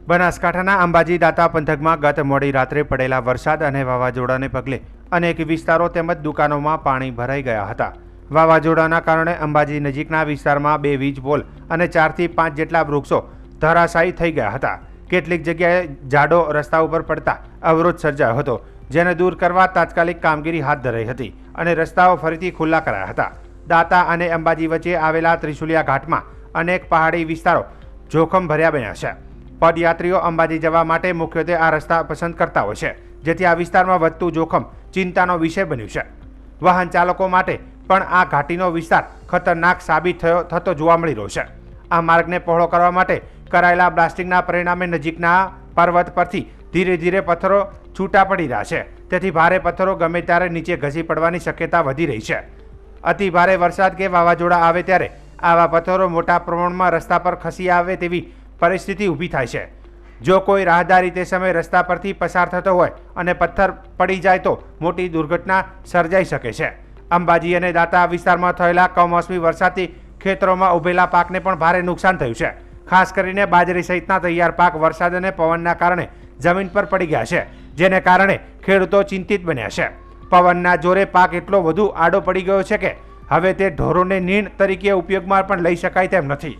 બનાસકાંઠાના અંબાજી દાતા પંથકમાં ગત મોડી રાત્રે પડેલા વરસાદ અને વાવાઝોડાને પગલે અનેક વિસ્તારો તેમજ દુકાનોમાં પાણી ભરાઈ ગયા હતા। વાવાઝોડાના કારણે અંબાજી નજીકના વિસ્તારમાં 2 વીજ પોલ અને 4 થી 5 જેટલા વૃક્ષો ધરાશાયી થઈ ગયા હતા। કેટલીક જગ્યાએ જાડો રસ્તા ઉપર પડતા અવરોધ સર્જાયો હતો, જેને દૂર કરવા તાત્કાલિક કામગીરી હાથ ધરાઈ હતી અને રસ્તાઓ ફરીથી ખુલ્લા કરાયા હતા। દાતા અને અંબાજી વચ્ચે આવેલા ત્રિશુલિયા ઘાટમાં અનેક પહાડી વિસ્તારો જોખમ ભર્યા બન્યા છે। પદયાત્રીઓ અંબાજી જવા માટે મુખ્યત્વે આ રસ્તા પસંદ કરતા હોય છે, જેથી આ વિસ્તારમાં વધતું જોખમ ચિંતાનો વિષય બન્યું છે। વાહન ચાલકો માટે પણ આ ઘાટીનો વિસ્તાર ખતરનાક સાબિત થતો જોવા મળી રહ્યો છે। આ માર્ગને પહોળો કરવા માટે કરાયેલા બ્લાસ્ટિંગના પરિણામે નજીકના પર્વત પરથી ધીરે ધીરે પથ્થરો છૂટા પડી રહ્યા છે, તેથી ભારે પથ્થરો ગમે ત્યારે નીચે ઘસી પડવાની શક્યતા વધી રહી છે। અતિ ભારે વરસાદ કે વાવાઝોડા આવે ત્યારે આવા પથ્થરો મોટા પ્રમાણમાં રસ્તા પર ખસી આવે તેવી પરિસ્થિતિ ઊભી થાય છે। જો કોઈ રાહદારી તે સમયે રસ્તા પરથી પસાર થતો હોય અને પથ્થર પડી જાય તો મોટી દુર્ઘટના સર્જાઈ શકે છે। અંબાજી અને દાતા વિસ્તારમાં થયેલા કમોસમી વરસાદથી ખેતરોમાં ઉભેલા પાકને પણ ભારે નુકસાન થયું છે। ખાસ કરીને બાજરી સહિતના તૈયાર પાક વરસાદ અને પવનના કારણે જમીન પર પડી ગયા છે, જેને કારણે ખેડૂતો ચિંતિત બન્યા છે। પવનના જોરે પાક એટલો વધુ આડો પડી ગયો છે કે હવે તે ઢોરોને નીણ તરીકે ઉપયોગમાં પણ લઈ શકાય તેમ નથી।